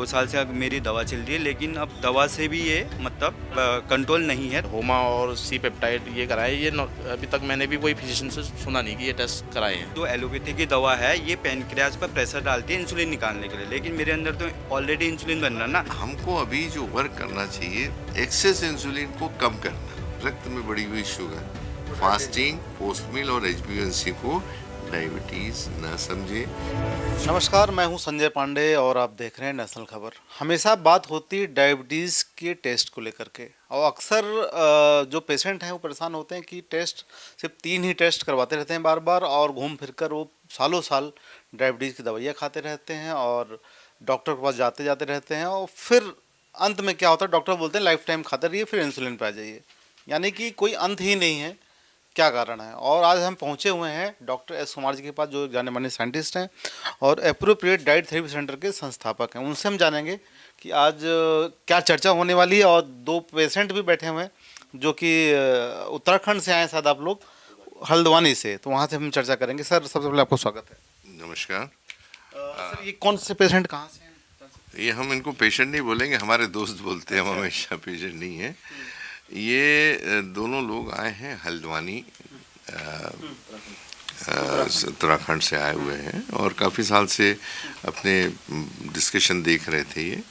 2 साल से अब मेरी दवा चल रही है, लेकिन अब दवा से भी ये मतलब कंट्रोल नहीं है। होमा और सी पेप्टाइड ये कराए, ये अभी तक मैंने भी कोई फिजिशियन से सुना नहीं कि ये टेस्ट कराए हैं। जो एलोपैथी की दवा है ये पैनक्रियाज पर प्रेशर डालती है इंसुलिन निकालने के लिए, लेकिन मेरे अंदर तो ऑलरेडी इंसुलिन बन रहा ना। हमको अभी जो वर्क करना चाहिए, एक्सेस इंसुलिन को कम करना, रक्त में बढ़ी हुई शुगर, फास्टिंग, पोस्ट मील और HbA1c को डायबिटीज न समझे। नमस्कार, मैं हूं संजय पांडे और आप देख रहे हैं नेशनल खबर। हमेशा बात होती है डायबिटीज़ के टेस्ट को लेकर के, और अक्सर जो पेशेंट हैं वो परेशान होते हैं कि टेस्ट सिर्फ 3 ही टेस्ट करवाते रहते हैं बार बार, और घूम फिर कर वो सालों साल डायबिटीज़ की दवाइयाँ खाते रहते हैं और डॉक्टर के पास जाते जाते रहते हैं, और फिर अंत में क्या होता है, डॉक्टर बोलते हैं लाइफ टाइम खाते रहिए, फिर इंसुलिन पे आ जाइए। यानी कि कोई अंत ही नहीं है, क्या कारण है। और आज हम पहुंचे हुए हैं डॉक्टर एस कुमार जी के पास, जो जाने माने साइंटिस्ट हैं और एप्रोप्रिएट डाइट थेरेपी सेंटर के संस्थापक हैं। उनसे हम जानेंगे कि आज क्या चर्चा होने वाली है। और 2 पेशेंट भी बैठे हुए हैं जो कि उत्तराखंड से आए, शायद आप लोग हल्द्वानी से, तो वहाँ से हम चर्चा करेंगे। सर, सबसे पहले आपको स्वागत है। नमस्कार। सर, ये कौन से पेशेंट कहाँ से हैं? ये हम इनको पेशेंट नहीं बोलेंगे, हमारे दोस्त बोलते हैं, हम हमेशा पेशेंट नहीं है। ये दोनों लोग आए हैं हल्द्वानी, उत्तराखंड से आए हुए हैं और काफ़ी साल से अपने डिस्कशन देख रहे थे ये।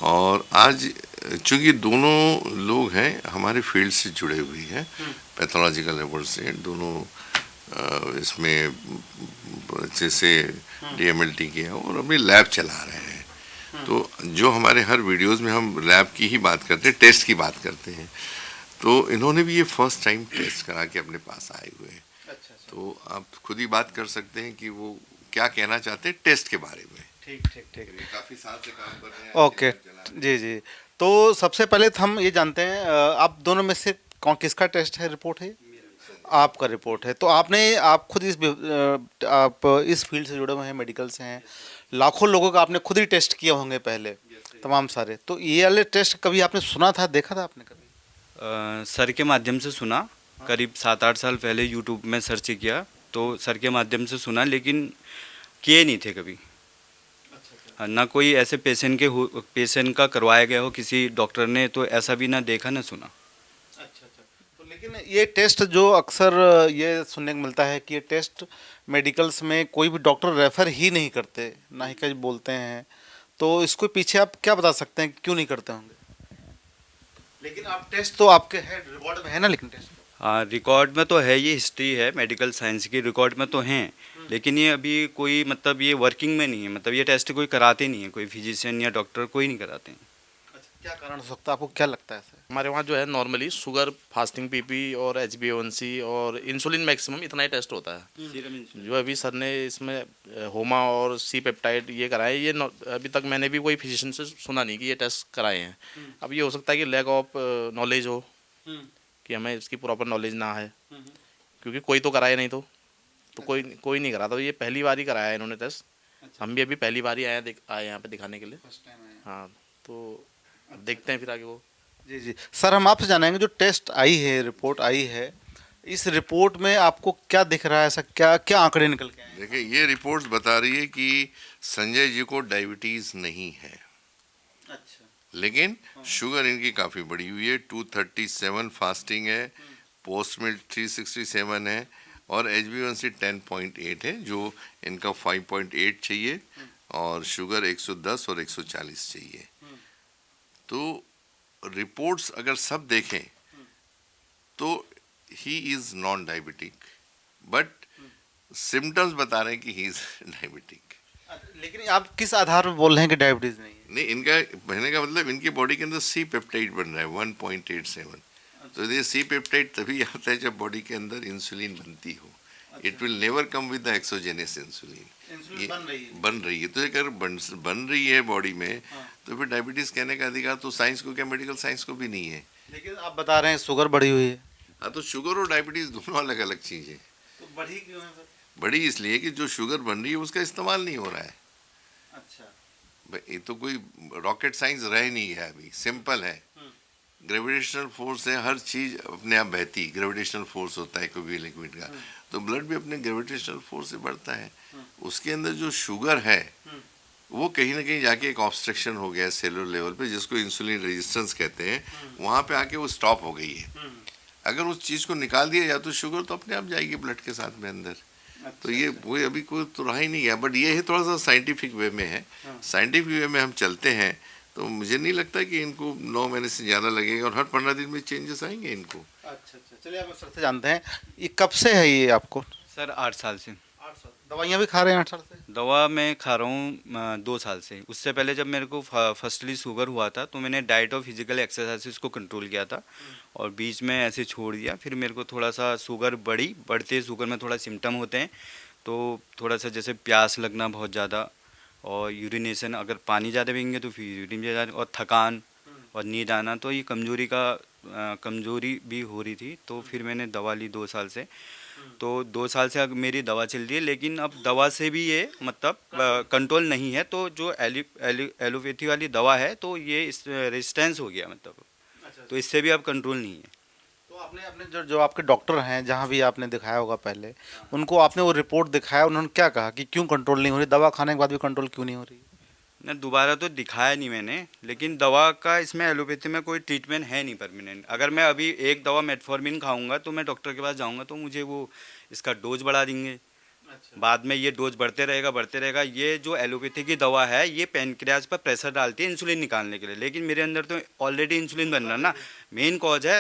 और आज चूंकि दोनों लोग हैं हमारे फील्ड से जुड़े हुए हैं, पैथोलॉजिकल लेवल से, दोनों इसमें अच्छे से DMLT किया और अभी लैब चला रहे हैं। तो जो हमारे हर वीडियोस में हम लैब की ही बात करते हैं, टेस्ट की बात करते हैं, तो इन्होंने भी ये फर्स्ट टाइम टेस्ट करा के अपने पास आए हुए हैं। तो आप खुद ही बात कर सकते हैं कि वो क्या कहना चाहते हैं टेस्ट के बारे में। ठीक ठीक ठीक, काफ़ी साल से काम कर रहे हैं। ओके, जी जी। तो सबसे पहले तो हम ये जानते हैं, आप दोनों में से कौन किसका टेस्ट है, रिपोर्ट है? आपका रिपोर्ट है। तो आप खुद आप इस फील्ड से जुड़े हुए हैं, मेडिकल से हैं, लाखों लोगों का आपने खुद ही टेस्ट किए होंगे पहले, तमाम सारे। तो ये वाले टेस्ट कभी आपने सुना था, देखा था आपने कभी? सर के माध्यम से सुना, करीब 7-8 साल पहले यूट्यूब में सर्च किया तो सर के माध्यम से सुना, लेकिन किए नहीं थे कभी। ना कोई ऐसे पेशेंट का करवाया गया हो किसी डॉक्टर ने, तो ऐसा भी ना देखा ना सुना। अच्छा। तो लेकिन ये टेस्ट जो अक्सर ये सुनने को मिलता है कि ये टेस्ट मेडिकल्स में कोई भी डॉक्टर रेफर ही नहीं करते, ना ही कहीं बोलते हैं। तो इसको पीछे आप क्या बता सकते हैं कि क्यों नहीं करते होंगे? लेकिन आप टेस्ट तो आपके है, रिकॉर्ड में है ना, लेकिन टेस्ट हाँ, रिकॉर्ड में तो है, ये हिस्ट्री है मेडिकल साइंस की, रिकॉर्ड में तो हैं, लेकिन ये अभी कोई मतलब ये वर्किंग में नहीं है, मतलब ये टेस्ट कोई कराते नहीं है, कोई फिजिशियन या डॉक्टर कोई नहीं कराते हैं। क्या कारण हो सकता है, आपको क्या लगता है ऐसे? हमारे वहाँ जो है नॉर्मली शुगर, फास्टिंग PP और HbA1c और इंसुलिन मैक्सिमम इतना ही टेस्ट होता है। जो अभी सर ने इसमें होमा और सी पेप्टाइड ये कराए, ये अभी तक मैंने भी कोई फिजिशियन से सुना नहीं कि ये टेस्ट कराए हैं। अब ये हो सकता है कि लैक ऑफ नॉलेज हो, कि हमें इसकी प्रॉपर नॉलेज ना है, क्योंकि कोई तो कराए नहीं, तो कोई नहीं करा। तो ये पहली बार ही कराया है इन्होंने टेस्ट। हम भी अभी पहली बार ही आए यहाँ पे दिखाने के लिए। हाँ, तो अब देखते हैं फिर आगे वो। जी जी। सर, हम आपसे जानेंगे, जो टेस्ट आई है, रिपोर्ट आई है, इस रिपोर्ट में आपको क्या दिख रहा है, ऐसा क्या क्या आंकड़े निकल के आए हैं? देखिए, ये रिपोर्ट्स बता रही है कि संजय जी को डायबिटीज नहीं है। अच्छा। लेकिन शुगर इनकी काफ़ी बढ़ी हुई है, 237 फास्टिंग है, पोस्ट मिल 367 है और HbA1c 10.8 है, जो इनका 5.8 चाहिए, और शुगर 110 और 140 चाहिए। तो रिपोर्ट्स अगर सब देखें तो he is non diabetic, but symptoms बता रहे हैं कि ही इज़ डायबिटिक। लेकिन आप किस आधार पर बोल रहे हैं कि डायबिटीज नहीं है? नहीं, इनका कहने का मतलब इनकी बॉडी के अंदर सी पेप्टाइड बन रहा है 1.87। तो ये सी पेप्टाइड तभी आता है जब बॉडी के अंदर इंसुलिन बनती हो। It will never come with the exogenous insulin. ये बन रही है, तो अगर बन रही है बॉडी में, तो फिर डायबिटीज कहने का अधिकार तो साइंस को क्या, मेडिकल साइंस को भी नहीं है। लेकिन आप बता रहे हैं शुगर बढ़ी हुई है। हाँ, तो शुगर और डायबिटीज दोनों अलग अलग चीज़ है। तो बढ़ी क्यों है सर? बढ़ी इसलिए कि जो शुगर बन रही है उसका इस्तेमाल नहीं हो रहा है। अच्छा। भाई, ये तो कोई रॉकेट साइंस रह नहीं है, अभी सिंपल है। ग्रेविटेशनल फोर्स है, हर चीज़ अपने आप बहती, ग्रेविटेशनल फोर्स होता है कोई भी लिक्विड का, तो ब्लड भी अपने ग्रेविटेशनल फोर्स से बढ़ता है। उसके अंदर जो शुगर है वो कहीं ना कहीं जाके एक ऑब्स्ट्रक्शन हो गया सेलुलर लेवल पे, जिसको इंसुलिन रेजिस्टेंस कहते हैं, वहाँ पे आके वो स्टॉप हो गई है। अगर उस चीज़ को निकाल दिया जाए तो शुगर तो अपने आप जाएगी ब्लड के साथ में अंदर। तो ये वो अभी कोई तो रहा ही नहीं है, बट ये है थोड़ा सा साइंटिफिक वे में है। साइंटिफिक वे में हम चलते हैं तो मुझे नहीं लगता कि इनको 9 महीने से ज़्यादा लगेगा, और हर 15 दिन में चेंजेस आएंगे इनको। अच्छा अच्छा, चलिए आप सर से जानते हैं, ये कब से है ये आपको? सर 8 साल से। 8 साल। दवाइयाँ भी खा रहे हैं 8 साल से? दवा मैं खा रहा हूँ 2 साल से। उससे पहले जब मेरे को फर्स्टली शुगर हुआ था तो मैंने डाइट और फिजिकल एक्सरसाइज को कंट्रोल किया था, और बीच में ऐसे छोड़ दिया। फिर मेरे को थोड़ा सा शुगर बढ़ते शुगर में थोड़ा सिम्टम होते हैं, तो थोड़ा सा जैसे प्यास लगना बहुत ज़्यादा, और यूरिनेशन, अगर पानी ज़्यादा पियेंगे तो फिर यूरिन ज़्यादा, और थकान और नींद आना, तो ये कमज़ोरी भी हो रही थी। तो फिर मैंने दवा ली 2 साल से। तो 2 साल से अब मेरी दवा चल रही है, लेकिन अब दवा से भी ये मतलब कंट्रोल नहीं है। तो जो एलोपैथी वाली दवा है तो ये इस रेजिस्टेंस हो गया मतलब, तो इससे भी अब कंट्रोल नहीं है। तो आपने अपने जो आपके डॉक्टर हैं, जहाँ भी आपने दिखाया होगा पहले, उनको आपने वो रिपोर्ट दिखाया, उन्होंने क्या कहा कि क्यों कंट्रोल नहीं हो रही, दवा खाने के बाद भी कंट्रोल क्यों नहीं हो रही? ना, दोबारा तो दिखाया नहीं मैंने, लेकिन दवा का इसमें एलोपैथी में कोई ट्रीटमेंट है नहीं परमानेंट। अगर मैं अभी एक दवा मेटफॉर्मिन खाऊंगा तो मैं डॉक्टर के पास जाऊंगा तो मुझे वो इसका डोज बढ़ा देंगे। बाद में ये डोज बढ़ते रहेगा। ये जो एलोपैथी की दवा है ये पेनक्रियाज पर प्रेशर डालती है इंसुलिन निकालने के लिए, लेकिन मेरे अंदर तो ऑलरेडी इंसुलिन बन रहा है ना। मेन कॉज है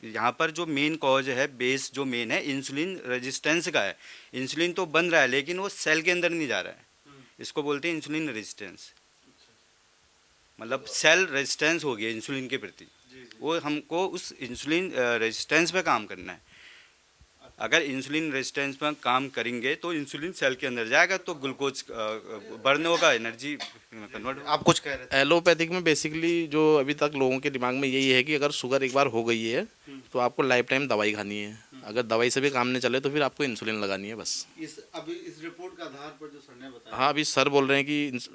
यहाँ पर, जो मेन कॉज है, बेस जो मेन है इंसुलिन रेजिस्टेंस का है। इंसुलिन तो बन रहा है लेकिन वो सेल के अंदर नहीं जा रहा है, इसको बोलते हैं इंसुलिन रेजिस्टेंस। मतलब सेल रेजिस्टेंस हो गया इंसुलिन के प्रति, वो हमको उस इंसुलिन रेजिस्टेंस पे काम करना है। अगर इंसुलिन रेजिस्टेंस पर काम करेंगे तो इंसुलिन सेल के अंदर जाएगा, तो ग्लूकोज बर्न होगा, एनर्जी कन्वर्ट। आप कुछ कह रहे थे? एलोपैथिक में बेसिकली जो अभी तक लोगों के दिमाग में यही है कि अगर शुगर एक बार हो गई है तो आपको लाइफ टाइम दवाई खानी है। अगर दवाई से भी काम नहीं चले तो फिर आपको इंसुलिन लगानी है बस। अभी इस रिपोर्ट के आधार पर जो सर ने बताया, हाँ, अभी सर बोल रहे हैं कि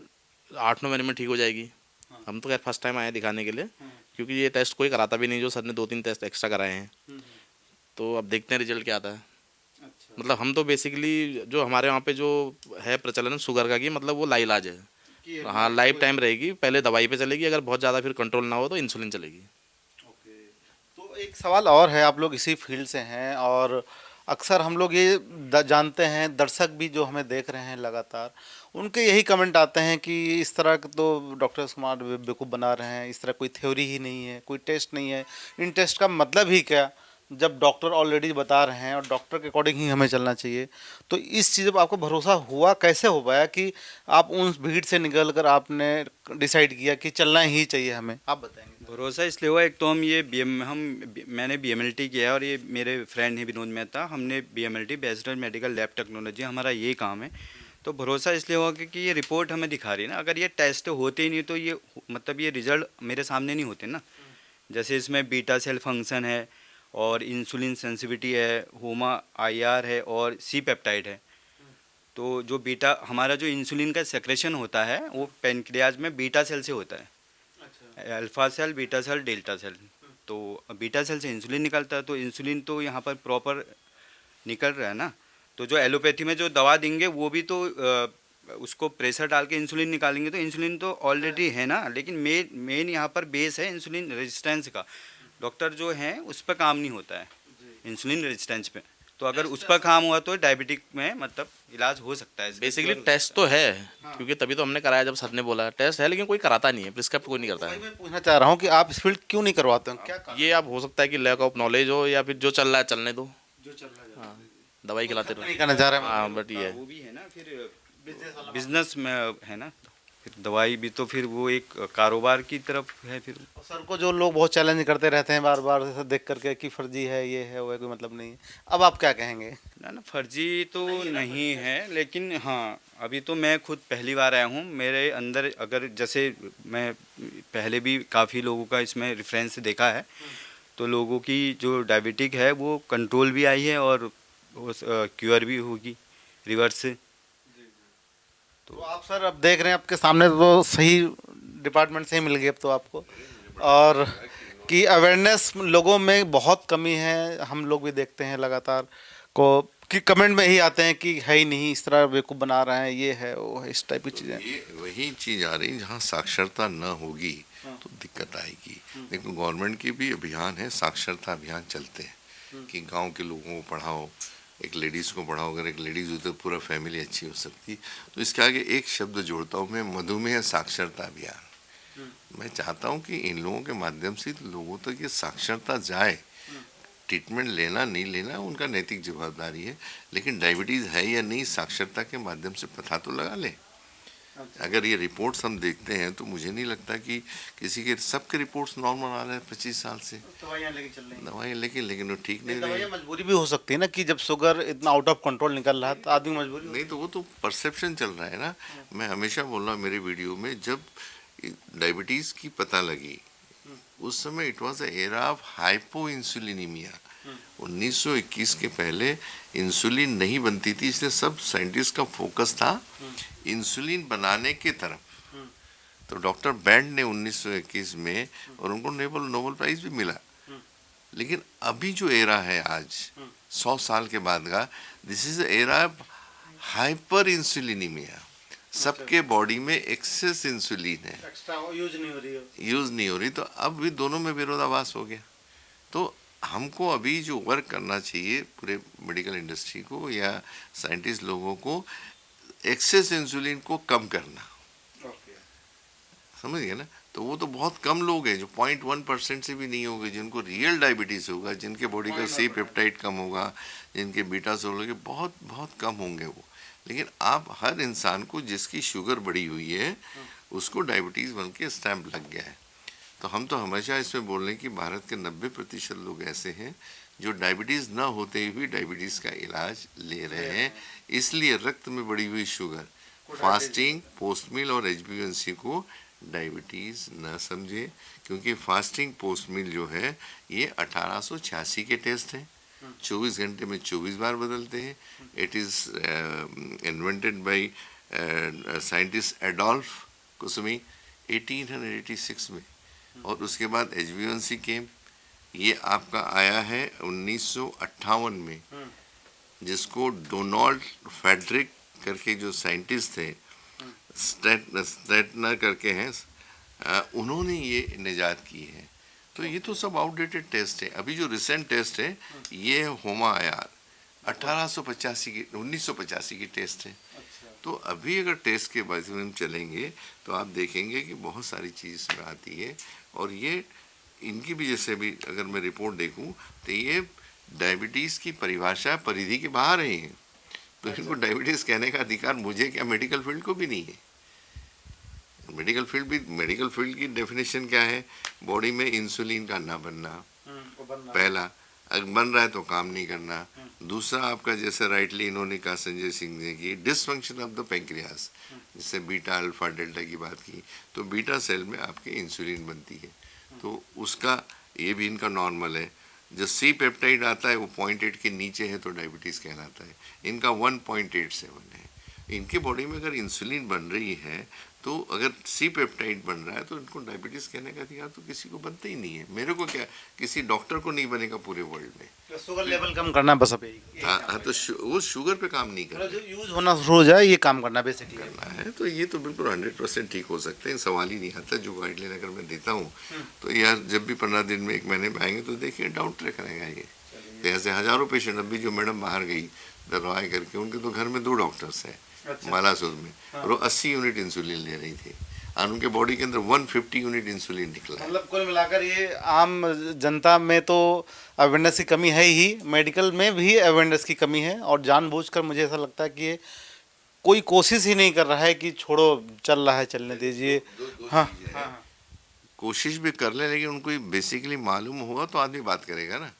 8-9 महीने में ठीक हो जाएगी। हम तो खैर फर्स्ट टाइम आए दिखाने के लिए, क्योंकि ये टेस्ट कोई कराता भी नहीं, जो सर ने 2-3 टेस्ट एक्स्ट्रा कराए हैं। तो अब देखते हैं रिजल्ट क्या आता है। अच्छा। मतलब हम तो बेसिकली जो हमारे वहाँ पे जो है प्रचलन शुगर का, कि मतलब वो लाइलाज है। हाँ, लाइफ टाइम रहेगी, पहले दवाई पे चलेगी, अगर बहुत ज़्यादा फिर कंट्रोल ना हो तो इंसुलिन चलेगी। ओके। तो एक सवाल और है, आप लोग इसी फील्ड से हैं और अक्सर हम लोग ये जानते हैं, दर्शक भी जो हमें देख रहे हैं लगातार, उनके यही कमेंट आते हैं कि इस तरह के तो डॉक्टर कुमार बेवकूफ़ बना रहे हैं, इस तरह कोई थ्योरी ही नहीं है, कोई टेस्ट नहीं है, इन टेस्ट का मतलब ही क्या, जब डॉक्टर ऑलरेडी बता रहे हैं और डॉक्टर के अकॉर्डिंग ही हमें चलना चाहिए। तो इस चीज़ पर आपको भरोसा हुआ, कैसे हो पाया कि आप उन भीड़ से निकल कर आपने डिसाइड किया कि चलना ही चाहिए हमें, आप बताएंगे? भरोसा इसलिए हुआ, एक तो मैंने BMLT किया है, और ये मेरे फ्रेंड है विनोद मेहता, हमने BMLT bachelor medical lab technology, हमारा ये काम है। तो भरोसा इसलिए हुआ क्योंकि ये रिपोर्ट हमें दिखा रही है ना। अगर ये टेस्ट होते ही नहीं तो ये मतलब ये रिजल्ट मेरे सामने नहीं होते ना। जैसे इसमें बीटा सेल फंक्शन है, और इंसुलिन सेंसिटिविटी है, होमा IR है, और C पेप्टाइड है। तो जो बीटा, हमारा जो इंसुलिन का सेक्रेशन होता है वो पेनक्रियाज में बीटा सेल से होता है। Alpha cell, beta cell, delta cell. तो बीटा सेल से इंसुलिन निकलता है, तो इंसुलिन तो यहाँ पर प्रॉपर निकल रहा है ना। तो जो एलोपैथी में जो दवा देंगे वो भी तो उसको प्रेशर डाल के इंसुलिन निकालेंगे, तो इंसुलिन तो ऑलरेडी है ना। लेकिन मेन यहाँ पर बेस है इंसुलिन रेजिस्टेंस का। डॉक्टर जो हैं उस पर काम नहीं होता है, इंसुलिन रेजिस्टेंस पे। तो अगर उस पर काम हुआ तो डायबिटिक में मतलब इलाज हो सकता है। बेसिकली टेस्ट तो है, क्योंकि तभी तो हमने कराया, जब सर ने बोला टेस्ट है, लेकिन कोई कराता नहीं है, प्रिस्क्राइब कोई नहीं करता है। मैं पूछना चाह रहा हूँ कि आप इस फील्ड क्यों नहीं करवाते हो, क्या कारण? ये अब हो सकता है कि लैक ऑफ नॉलेज हो, या फिर जो चल रहा है चलने दो, जो चल रहा है, हाँ, दवाई खिलाते रहो। नहीं करना चाह रहे हैं। हाँ, बट ये है। वो भी है ना, फिर बिजनेस में है ना, फिर दवाई भी तो फिर वो एक कारोबार की तरफ है। फिर सर को जो लोग बहुत चैलेंज करते रहते हैं बार बार ऐसा देख करके कि फर्जी है, ये है, वो है, कोई मतलब नहीं है, अब आप क्या कहेंगे? ना, फर्जी तो नहीं है, लेकिन हाँ, अभी तो मैं खुद पहली बार आया हूँ। मेरे अंदर अगर जैसे मैं पहले भी काफ़ी लोगों का इसमें रेफरेंस देखा है, तो लोगों की जो डायबिटिक है वो कंट्रोल भी आई है, और वो क्योर भी होगी रिवर्स से। तो आप सर अब देख रहे हैं आपके सामने, तो सही डिपार्टमेंट से ही मिल गई अब तो आपको, और कि अवेयरनेस लोगों में बहुत कमी है, हम लोग भी देखते हैं लगातार को कि कमेंट में ही आते हैं कि है ही नहीं, इस तरह बेवकूफ़ बना रहे हैं, ये है वो है, इस टाइप की चीज़ें। ये वही चीज आ रही जहाँ साक्षरता न होगी तो दिक्कत आएगी। देखो गवर्नमेंट के भी अभियान है, साक्षरता अभियान चलते हैं कि गांव के लोगों को पढ़ाओ, एक लेडीज़ को पढ़ाओ। अगर एक लेडीज़ हो तो पूरा फैमिली अच्छी हो सकती। तो इसके आगे एक शब्द जोड़ता हूँ मैं, मधुमेह साक्षरता अभियान। मैं चाहता हूँ कि इन लोगों के माध्यम से लोगों तक ये साक्षरता जाए। ट्रीटमेंट लेना नहीं लेना उनका नैतिक जवाबदारी है, लेकिन डायबिटीज़ है या नहीं साक्षरता के माध्यम से पता तो लगा ले। अगर ये रिपोर्ट्स हम देखते हैं तो मुझे नहीं लगता कि किसी के, सबके रिपोर्ट्स नॉर्मल आ रहे हैं 25 साल से, दवाइयाँ लेके चल रही हैं। दवाएं लेकिन वो ठीक नहीं रही। दवाइयाँ मजबूरी भी हो सकती है ना, कि जब शुगर इतना आउट ऑफ कंट्रोल निकल रहा है तो आदमी मजबूरी नहीं तो वो तो परसेप्शन चल रहा है ना। मैं हमेशा बोल रहा हूँ मेरे वीडियो में, जब डायबिटीज़ की पता लगी उस समय it was a era of hypo insulinaemia. 1921 के पहले इंसुलिन नहीं बनती थी, इसलिए सब साइंटिस्ट का फोकस था इंसुलिन बनाने की तरफ। तो डॉक्टर बैंड ने 1921 में, और उनको नोबेल प्राइज भी मिला। लेकिन अभी जो एरा है आज 100 साल के बाद का, this is era of hyper insulinaemia. सबके बॉडी में एक्सेस इंसुलिन है, एक्स्ट्रा यूज नहीं हो रही है। यूज नहीं हो रही। तो अब भी दोनों में विरोधाभास हो गया। तो हमको अभी जो वर्क करना चाहिए पूरे मेडिकल इंडस्ट्री को या साइंटिस्ट लोगों को, एक्सेस इंसुलिन को कम करना। समझ गए ना। तो वो तो बहुत कम लोग हैं जो 0.1% से भी नहीं होंगे जिनको रियल डायबिटीज़ होगा, जिनके बॉडी का सी पेप्टाइड कम होगा, जिनके बीटा सोल बहुत बहुत कम होंगे वो। लेकिन आप हर इंसान को जिसकी शुगर बढ़ी हुई है उसको डायबिटीज़ बन के स्टैम्प लग गया है। तो हम तो हमेशा इसमें बोल रहे हैं कि भारत के 90% लोग ऐसे हैं जो डायबिटीज़ ना होते हुए डायबिटीज़ का इलाज ले रहे हैं। इसलिए रक्त में बढ़ी हुई शुगर, फास्टिंग, पोस्ट मील और HbA1c को डायबिटीज़ न समझे, क्योंकि फास्टिंग पोस्ट मील जो है ये 1886 के टेस्ट हैं, 24 घंटे में 24 बार बदलते हैं। It is invented by scientist Adolf Kusmi 1886 में। और उसके बाद HbA1c केम, ये आपका आया है 1958 में, जिसको डोनाल्ड फेडरिक करके जो साइंटिस्ट थे, स्टेटनर करके हैं, उन्होंने ये निजात की है। तो ये तो सब आउटडेटेड टेस्ट है। अभी जो रिसेंट टेस्ट है ये होमा आयार 1985 की टेस्ट है। तो अभी अगर टेस्ट के बारे में हम चलेंगे तो आप देखेंगे कि बहुत सारी चीज़ इसमें आती है। और ये इनकी भी, जैसे भी अगर मैं रिपोर्ट देखूं तो ये डायबिटीज़ की परिभाषा परिधि के बाहर है। तो इनको डायबिटीज़ कहने का अधिकार मुझे क्या, मेडिकल फील्ड को भी नहीं है। मेडिकल फील्ड की डेफिनेशन क्या है, बॉडी में इंसुलिन का ना बनना, पहला। अगर बन रहा है तो काम नहीं करना। दूसरा आपका, जैसे राइटली इन्होंने कहा संजय सिंह ने, कि डिसफंक्शन ऑफ द पेंक्रियास, जिससे बीटा अल्फा डेल्टा की बात की, तो बीटा सेल में आपके इंसुलिन बनती है, तो उसका ये भी इनका नॉर्मल है। जो सी पेप्टाइड आता है वो 0.8 के नीचे है तो डायबिटीज़ कहलाता है, इनका 1.87 है। इनके बॉडी में अगर इंसुलिन बन रही है तो अगर सी पेप्टाइड बन रहा है तो इनको डायबिटीज़ कहने का अधिकार तो किसी को बनता ही नहीं है। मेरे को क्या, किसी डॉक्टर को नहीं बनेगा पूरे वर्ल्ड में। शुगर लेवल कम करना बस अभी। हाँ, तो वो शुगर पे काम नहीं करना जो यूज होना शुरू हो जाए ये काम करना बेसिकली है। तो ये तो बिल्कुल 100% ठीक हो सकते हैं, सवाल ही नहीं आता। जो गाइडलाइन अगर मैं देता हूँ तो यार जब भी 15 दिन में, 1 महीने में आएंगे तो देखिए डाउन ट्रैक रहेगा ये। तो ऐसे हज़ारों पेशेंट, अभी जो मैडम बाहर गई दरवाए करके, उनके तो घर में 2 डॉक्टर्स हैं मालासुर में, और वो 80 यूनिट इंसुलिन ले रही थी, और उनके बॉडी के अंदर 150 यूनिट इंसुलिन निकला। मतलब कुल मिलाकर ये आम जनता में तो अवेयरनेस की कमी है ही, मेडिकल में भी अवेयरनेस की कमी है, और जानबूझकर मुझे ऐसा लगता है कि ये कोई कोशिश ही नहीं कर रहा है कि छोड़ो, चल रहा है चलने दीजिए। हाँ, कोशिश भी कर ले, लेकिन उनको बेसिकली मालूम होगा तो आदमी बात करेगा ना।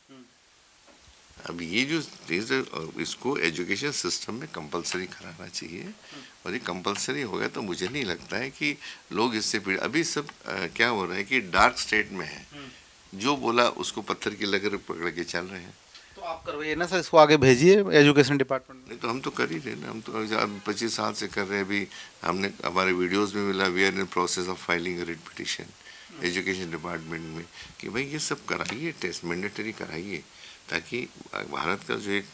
अब ये जो चीज़ है इसको एजुकेशन सिस्टम में कंपलसरी कराना चाहिए, और ये कंपलसरी हो गया तो मुझे नहीं लगता है कि लोग इससे पीड़ित। अभी सब क्या हो रहा है कि डार्क स्टेट में है, जो बोला उसको पत्थर की लकीर पकड़ के चल रहे हैं। तो आप करवाइए ना सर, इसको आगे भेजिए एजुकेशन डिपार्टमेंट में। नहीं तो हम तो कर ही रहे ना, हम तो 25 साल से कर रहे हैं। अभी हमने हमारे वीडियोस में मिला, we are in process of filing writ petition education department में कि भाई ये सब कराइए, टेस्ट मैंडेटरी कराइए, ताकि भारत का जो एक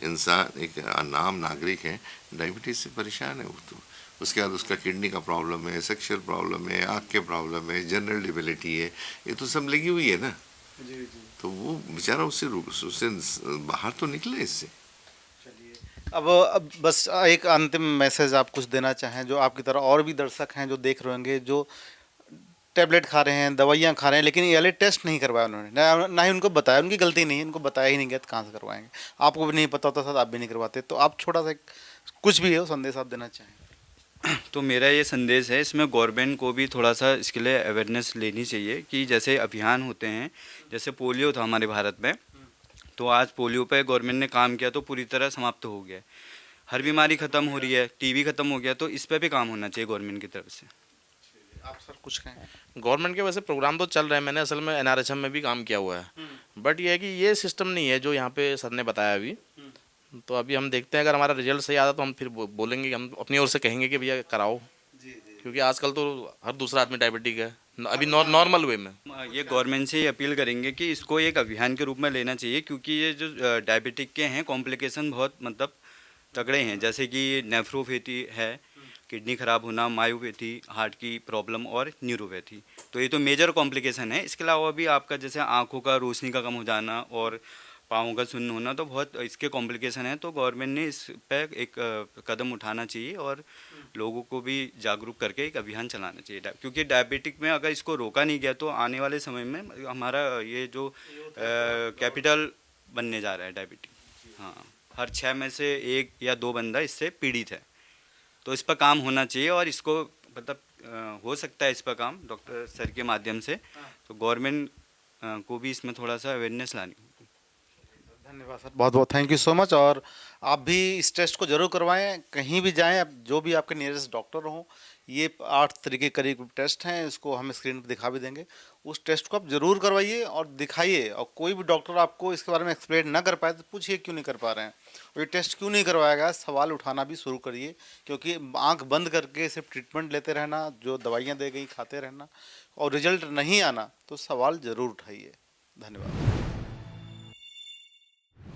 इंसान, एक नाम नागरिक है, डायबिटीज़ से परेशान है वो तो। उसके बाद उसका किडनी का प्रॉब्लम है, सेक्सुअल प्रॉब्लम है, आँख के प्रॉब्लम है, जनरल डिबिलिटी है, ये तो सब लगी हुई है ना। तो वो बेचारा उससे बाहर तो निकले इससे। अब बस एक अंतिम मैसेज आप कुछ देना चाहें, जो आपकी तरह और भी दर्शक हैं जो देख रहे होंगे, जो टैबलेट खा रहे हैं, दवाइयाँ खा रहे हैं, लेकिन ये वाले टेस्ट नहीं करवाया उन्होंने, ना ही उनको बताया, उनकी गलती नहीं है, उनको बताया ही नहीं गया तो कहाँ से करवाएंगे। आपको भी नहीं पता होता सर, आप भी नहीं करवाते, तो आप छोटा सा कुछ भी हो संदेश आप देना चाहें। तो मेरा ये संदेश है, इसमें गवर्नमेंट को भी थोड़ा सा इसके लिए अवेयरनेस लेनी चाहिए कि जैसे अभियान होते हैं, जैसे पोलियो था हमारे भारत में, तो आज पोलियो पे गवर्नमेंट ने काम किया तो पूरी तरह समाप्त हो गया। हर बीमारी ख़त्म हो रही है, टीबी ख़त्म हो गया, तो इस पे भी काम होना चाहिए गवर्नमेंट की तरफ से। आप सर कुछ कहें। गवर्नमेंट के वैसे प्रोग्राम तो चल रहे हैं, मैंने असल में एनआरएचएम में भी काम किया हुआ है, बट ये है कि ये सिस्टम नहीं है जो यहाँ पे सर ने बताया अभी। तो अभी हम देखते हैं, अगर हमारा रिजल्ट सही आता तो हम फिर बोलेंगे कि हम अपनी ओर से कहेंगे कि भैया कराओ, क्योंकि आजकल तो हर दूसरा आदमी डायबिटिक है अभी नॉर्मल वे में। ये गवर्नमेंट से ये अपील करेंगे कि इसको एक अभियान के रूप में लेना चाहिए, क्योंकि ये जो डायबिटिक के हैं कॉम्प्लिकेशन बहुत मतलब तगड़े हैं, जैसे कि नेफ्रोपैथी है, किडनी खराब होना, मायोपैथी, हार्ट की प्रॉब्लम और न्यूरोपैथी, तो ये तो मेजर कॉम्प्लिकेशन है। इसके अलावा भी आपका जैसे आँखों का रोशनी का कम हो जाना और पाँव का सुन्न होना, तो बहुत इसके कॉम्प्लिकेशन है। तो गवर्नमेंट ने इस पर एक कदम उठाना चाहिए और लोगों को भी जागरूक करके एक अभियान चलाना चाहिए, क्योंकि डायबिटिक में अगर इसको रोका नहीं गया तो आने वाले समय में हमारा ये जो कैपिटल बनने जा रहा है डायबिटिक, हाँ, हर 6 में से 1 या 2 बंदा इससे पीड़ित है। तो इस पर काम होना चाहिए और इसको मतलब हो सकता है इस पर काम डॉक्टर सर के माध्यम से, तो गवर्नमेंट को भी इसमें थोड़ा सा अवेयरनेस लानी होगी। धन्यवाद सर, बहुत बहुत थैंक यू सो मच। और आप भी इस टेस्ट को जरूर करवाएं, कहीं भी जाएं, आप जो भी आपके नियरेस्ट डॉक्टर हों। ये 8 तरीके करीब टेस्ट हैं, इसको हम स्क्रीन पर दिखा भी देंगे। उस टेस्ट को आप जरूर करवाइए और दिखाइए, और कोई भी डॉक्टर आपको इसके बारे में एक्सप्लेन ना कर पाए तो पूछिए क्यों नहीं कर पा रहे हैं, और ये टेस्ट क्यों नहीं करवाया गया, सवाल उठाना भी शुरू करिए। क्योंकि आंख बंद करके सिर्फ ट्रीटमेंट लेते रहना, जो दवाइयाँ दे गई खाते रहना और रिजल्ट नहीं आना, तो सवाल ज़रूर उठाइए। धन्यवाद।